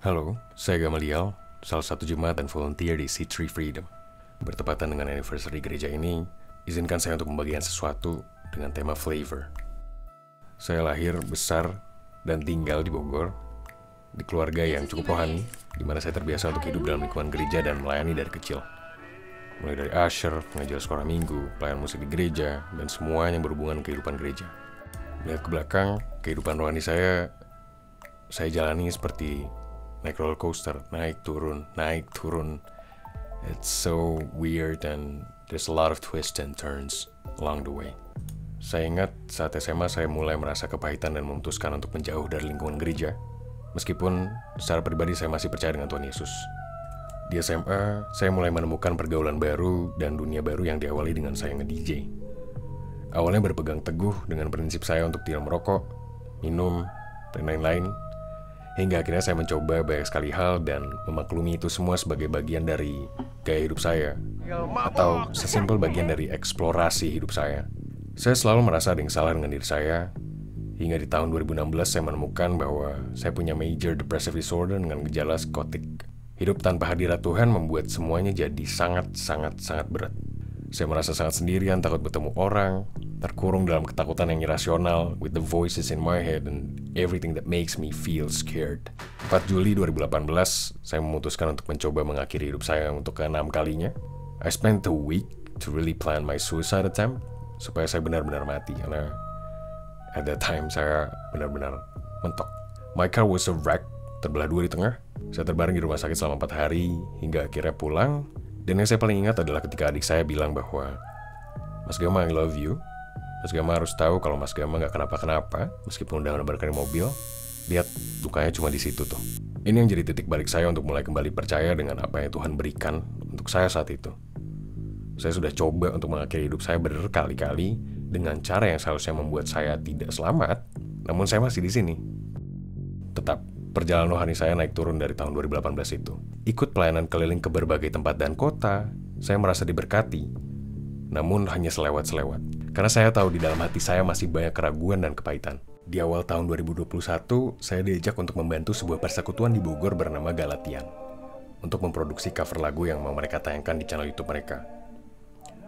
Halo, saya Gamaliel, salah satu jemaat dan volunteer di C3 Freedom. Bertepatan dengan anniversary gereja ini, izinkan saya untuk membagikan sesuatu dengan tema flavor. Saya lahir, besar, dan tinggal di Bogor, di keluarga yang cukup rohani, di mana saya terbiasa untuk hidup dalam lingkungan gereja dan melayani dari kecil. Mulai dari usher, pengajar sekolah minggu, pelayan musik di gereja, dan semua yang berhubungan kehidupan gereja. Melihat ke belakang, kehidupan rohani saya jalani seperti naik roller coaster, naik turun. It's so weird and there's a lot of twists and turns along the way. Saya ingat saat SMA saya mulai merasa kepahitan dan memutuskan untuk menjauh dari lingkungan gereja. Meskipun secara pribadi saya masih percaya dengan Tuhan Yesus. Di SMA, saya mulai menemukan pergaulan baru dan dunia baru yang diawali dengan saya nge-DJ. Awalnya berpegang teguh dengan prinsip saya untuk tidak merokok, minum, dan lain-lain. Hingga akhirnya saya mencoba banyak sekali hal dan memaklumi itu semua sebagai bagian dari gaya hidup saya. Atau sesimpel bagian dari eksplorasi hidup saya. Saya selalu merasa ada yang salah dengan diri saya. Hingga di tahun 2016 saya menemukan bahwa saya punya major depressive disorder dengan gejala psikotik. Hidup tanpa hadirat Tuhan membuat semuanya jadi sangat berat. Saya merasa sangat sendirian, takut bertemu orang, terkurung dalam ketakutan yang irasional, with the voices in my head and everything that makes me feel scared. 4 Juli 2018, saya memutuskan untuk mencoba mengakhiri hidup saya untuk ke-6 kalinya. I spent a week to really plan my suicide attempt, supaya saya benar-benar mati, karena at that time saya benar-benar mentok. My car was a wreck, terbelah dua di tengah. Saya terbaring di rumah sakit selama 4 hari, hingga akhirnya pulang. Dan yang saya paling ingat adalah ketika adik saya bilang bahwa, "Mas Gama, I love you. Mas Gama harus tahu kalau Mas Gama gak kenapa-kenapa, meskipun udah nabrakkan mobil. Lihat, lukanya cuma di situ tuh." Ini yang jadi titik balik saya untuk mulai kembali percaya dengan apa yang Tuhan berikan untuk saya saat itu. Saya sudah coba untuk mengakhiri hidup saya berkali-kali dengan cara yang seharusnya membuat saya tidak selamat, namun saya masih di sini. Tetap, perjalanan rohani saya naik turun dari tahun 2018 itu. Ikut pelayanan keliling ke berbagai tempat dan kota, saya merasa diberkati. Namun hanya selewat-selewat. Karena saya tahu di dalam hati saya masih banyak keraguan dan kepahitan. Di awal tahun 2021, saya diajak untuk membantu sebuah persekutuan di Bogor bernama Galatian. Untuk memproduksi cover lagu yang mau mereka tayangkan di channel YouTube mereka.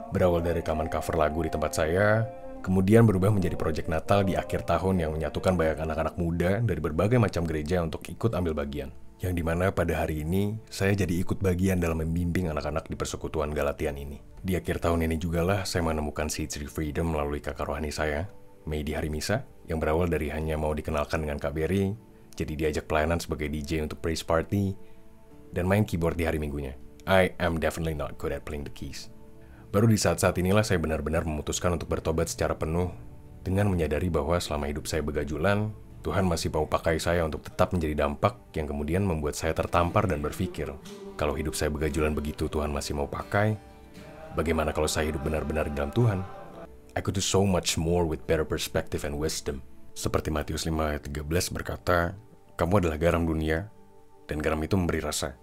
Berawal dari rekaman cover lagu di tempat saya, kemudian berubah menjadi proyek Natal di akhir tahun yang menyatukan banyak anak-anak muda dari berbagai macam gereja untuk ikut ambil bagian. Yang dimana pada hari ini, saya jadi ikut bagian dalam membimbing anak-anak di persekutuan Galatian ini. Di akhir tahun ini jugalah saya menemukan C3 Freedom melalui kakak rohani saya, Mei di hari Misa, yang berawal dari hanya mau dikenalkan dengan Kak Berry, jadi diajak pelayanan sebagai DJ untuk praise party, dan main keyboard di hari Minggunya. I am definitely not good at playing the keys. Baru di saat-saat inilah saya benar-benar memutuskan untuk bertobat secara penuh dengan menyadari bahwa selama hidup saya begajulan, Tuhan masih mau pakai saya untuk tetap menjadi dampak yang kemudian membuat saya tertampar dan berpikir, kalau hidup saya begajulan begitu Tuhan masih mau pakai, bagaimana kalau saya hidup benar-benar di dalam Tuhan? I could do so much more with better perspective and wisdom. Seperti Matius 5 ayat 13 berkata, "Kamu adalah garam dunia, dan garam itu memberi rasa.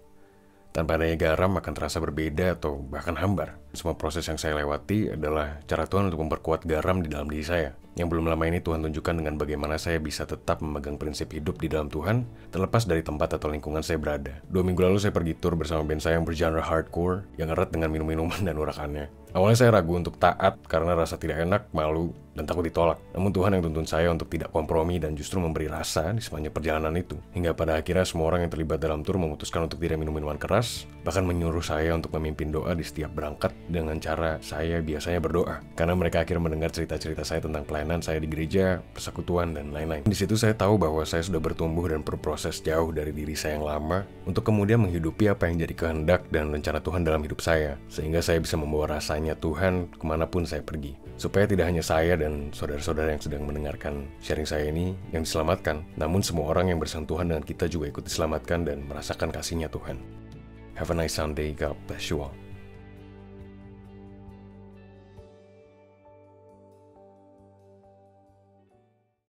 Tanpa adanya garam akan terasa berbeda atau bahkan hambar." Semua proses yang saya lewati adalah cara Tuhan untuk memperkuat garam di dalam diri saya. Yang belum lama ini Tuhan tunjukkan dengan bagaimana saya bisa tetap memegang prinsip hidup di dalam Tuhan, terlepas dari tempat atau lingkungan saya berada. 2 minggu lalu saya pergi tour bersama band saya yang bergenre hardcore, yang erat dengan minum-minuman dan urakannya. Awalnya saya ragu untuk taat karena rasa tidak enak, malu, dan takut ditolak. Namun Tuhan yang tuntun saya untuk tidak kompromi dan justru memberi rasa di sepanjang perjalanan itu. Hingga pada akhirnya semua orang yang terlibat dalam tour memutuskan untuk tidak minum minuman keras, bahkan menyuruh saya untuk memimpin doa di setiap berangkat dengan cara saya biasanya berdoa. Karena mereka akhirnya mendengar cerita-cerita saya tentang pelayanan saya di gereja, persekutuan, dan lain-lain. Di situ saya tahu bahwa saya sudah bertumbuh dan berproses jauh dari diri saya yang lama untuk kemudian menghidupi apa yang jadi kehendak dan rencana Tuhan dalam hidup saya, sehingga saya bisa membawa rasanya Tuhan kemanapun saya pergi. Supaya tidak hanya saya dan saudara-saudara yang sedang mendengarkan sharing saya ini yang diselamatkan, namun semua orang yang bersentuhan dengan kita juga ikut diselamatkan dan merasakan kasihnya Tuhan. Have a nice Sunday, God bless you all.